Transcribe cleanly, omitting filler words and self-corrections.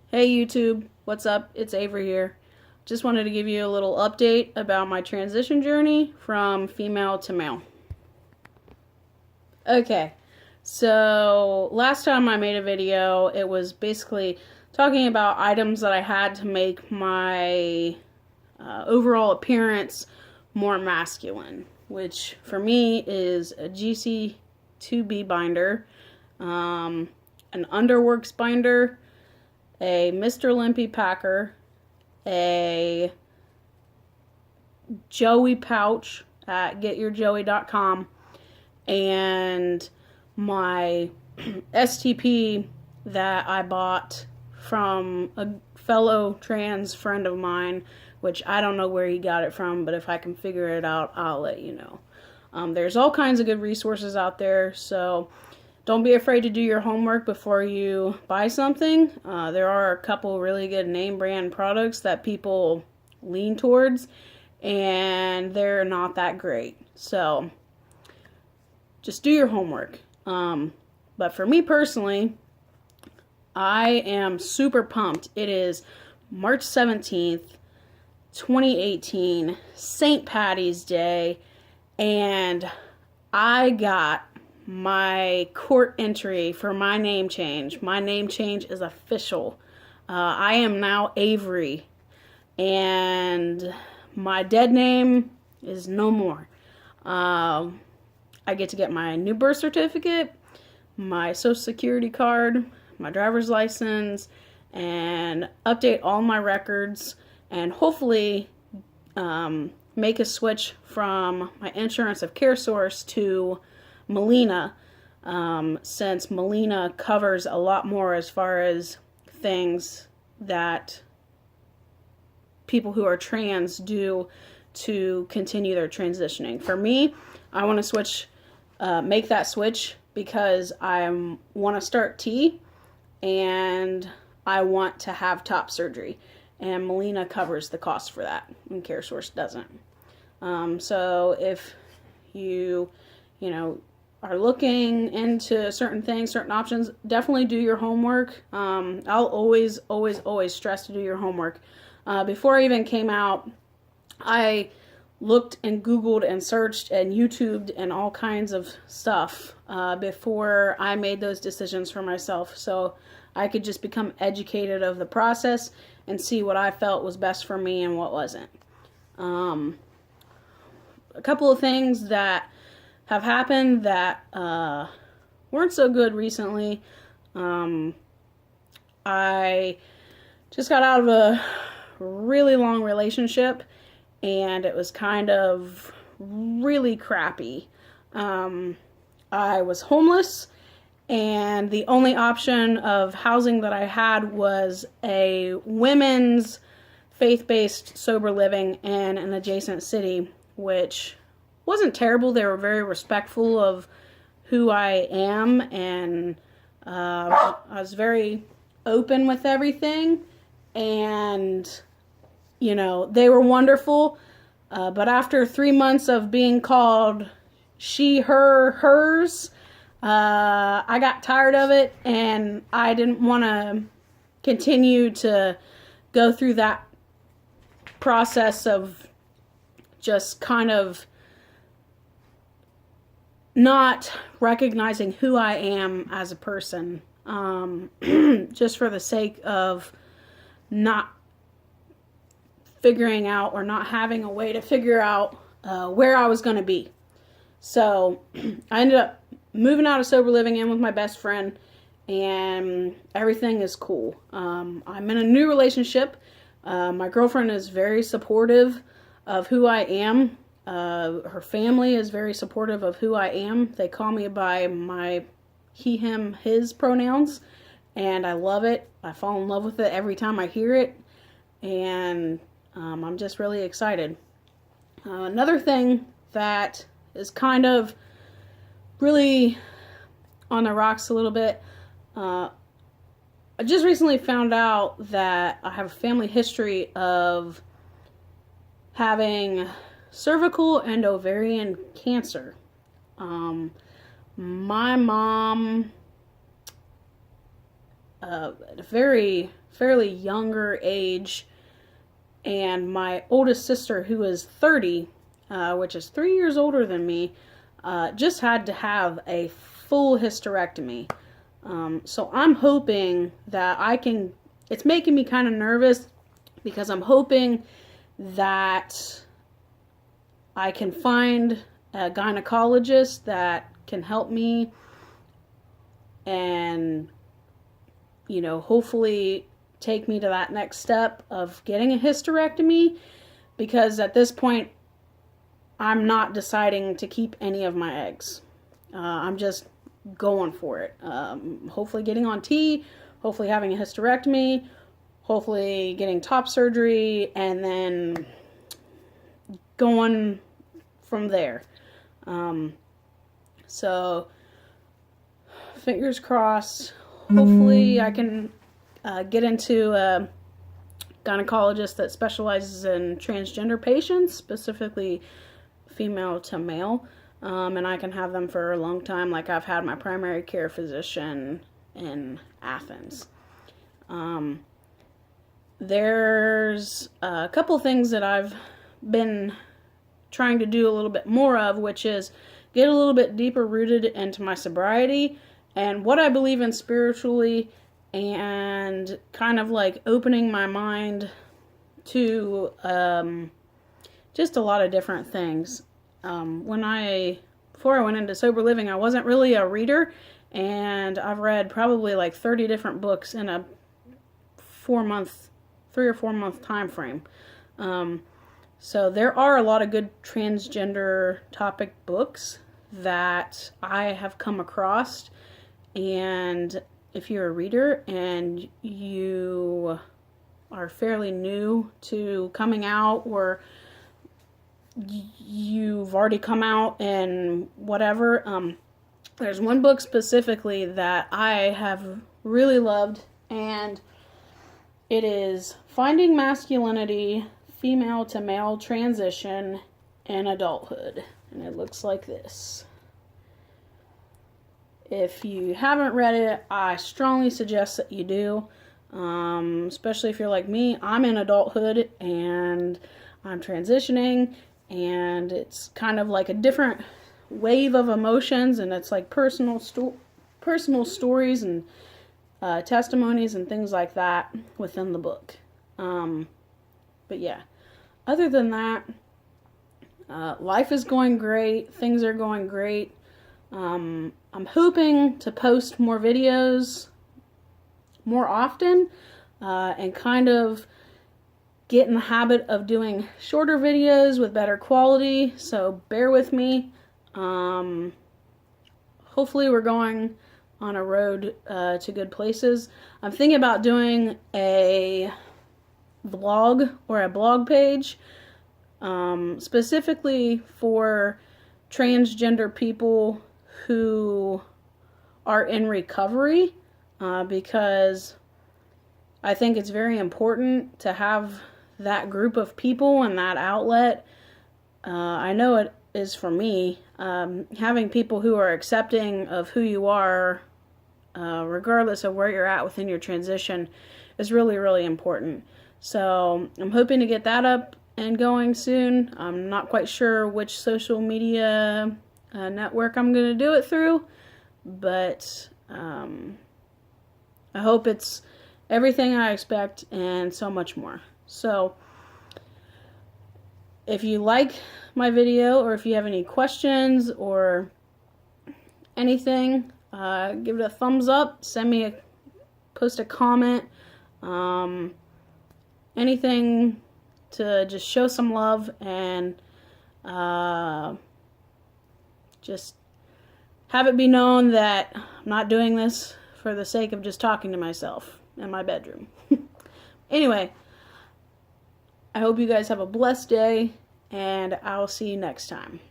Hey YouTube, what's up? It's Avery here. Just wanted to give you a little update about my transition journey from female to male. Okay, so last time I made a video, it was basically talking about items that I had to make my overall appearance more masculine, which for me is a GC2B binder, an Underworks binder, a Mr. Limpy packer, a Joey pouch at getyourjoey.com, and my STP that I bought from a fellow trans friend of mine, which I don't know where he got it from, but if I can figure it out, I'll let you know. There's all kinds of good resources out there, so don't be afraid to do your homework before you buy something. There are a couple really good name brand products that people lean towards, and they're not that great. So just do your homework. But for me personally, I am super pumped. It is March 17th, 2018, St. Patty's Day, and I got my court entry for my name change. My name change is official. I am now Avery, and my dead name is no more. I get to get my new birth certificate, my social security card, my driver's license, and update all my records, and hopefully make a switch from my insurance of CareSource to Molina, since Molina covers a lot more as far as things that people who are trans do to continue their transitioning. For me, I want to switch, make that switch because I want to start T and I want to have top surgery, and Molina covers the cost for that and CareSource doesn't. So if you are looking into certain things, certain options, definitely do your homework. I'll always stress to do your homework. Before I even came out, I looked and Googled and searched and YouTubed and all kinds of stuff before I made those decisions for myself, so I could just become educated of the process and see what I felt was best for me and what wasn't. A couple of things that have happened that weren't so good recently. I just got out of a really long relationship, and it was kind of really crappy. I was homeless, and the only option of housing that I had was a women's faith-based sober living in an adjacent city, which wasn't terrible. They were very respectful of who I am, and I was very open with everything, and they were wonderful, but after 3 months of being called she, her, hers, I got tired of it, and I didn't want to continue to go through that process of just kind of not recognizing who I am as a person, just for the sake of not figuring out or not having a way to figure out where I was going to be. So I ended up moving out of sober living in with my best friend, and everything is cool. I'm in a new relationship. My girlfriend is very supportive of who I am. Her family is very supportive of who I am. They call me by my he, him, his pronouns, and I love it. I fall in love with it every time I hear it, and I'm just really excited. Another thing that is kind of really on the rocks a little bit, I just recently found out that I have a family history of having cervical and ovarian cancer. My mom at a fairly younger age, and my oldest sister, who is 30, which is 3 years older than me, just had to have a full hysterectomy. So I'm hoping that it's making me kind of nervous, because I'm hoping that I can find a gynecologist that can help me and, hopefully take me to that next step of getting a hysterectomy, because at this point, I'm not deciding to keep any of my eggs. I'm just going for it. Hopefully getting on T, hopefully having a hysterectomy, hopefully getting top surgery, and then going from there. So fingers crossed. Hopefully I can get into a gynecologist that specializes in transgender patients, specifically female to male, and I can have them for a long time, like I've had my primary care physician in Athens. There's a couple things that I've been trying to do a little bit more of, which is get a little bit deeper rooted into my sobriety and what I believe in spiritually, and kind of like opening my mind to just a lot of different things. Before I went into sober living, I wasn't really a reader, and I've read probably like 30 different books in a 3 or 4 month time frame. So there are a lot of good transgender topic books that I have come across, and if you're a reader and you are fairly new to coming out, or you've already come out and whatever, there's one book specifically that I have really loved, and it is Finding Masculinity, Female to Male Transition in Adulthood, and it looks like this. If you haven't read it, I strongly suggest that you do, especially if you're like me. I'm in adulthood and I'm transitioning, and it's kind of like a different wave of emotions, and it's like personal stories and testimonies and things like that within the book. But yeah, other than that, life is going great. Things are going great. I'm hoping to post more videos more often, and kind of get in the habit of doing shorter videos with better quality, so bear with me. Hopefully we're going on a road to good places. I'm thinking about doing a vlog or a blog page specifically for transgender people who are in recovery, because I think it's very important to have that group of people and that outlet. I know it is for me. Having people who are accepting of who you are, regardless of where you're at within your transition, is really, really important. So I'm hoping to get that up and going soon. I'm not quite sure which social media network I'm going to do it through, but I hope it's everything I expect and so much more. So if you like my video, or if you have any questions or anything, give it a thumbs up, post a comment, anything to just show some love, and just have it be known that I'm not doing this for the sake of just talking to myself in my bedroom. Anyway, I hope you guys have a blessed day, and I'll see you next time.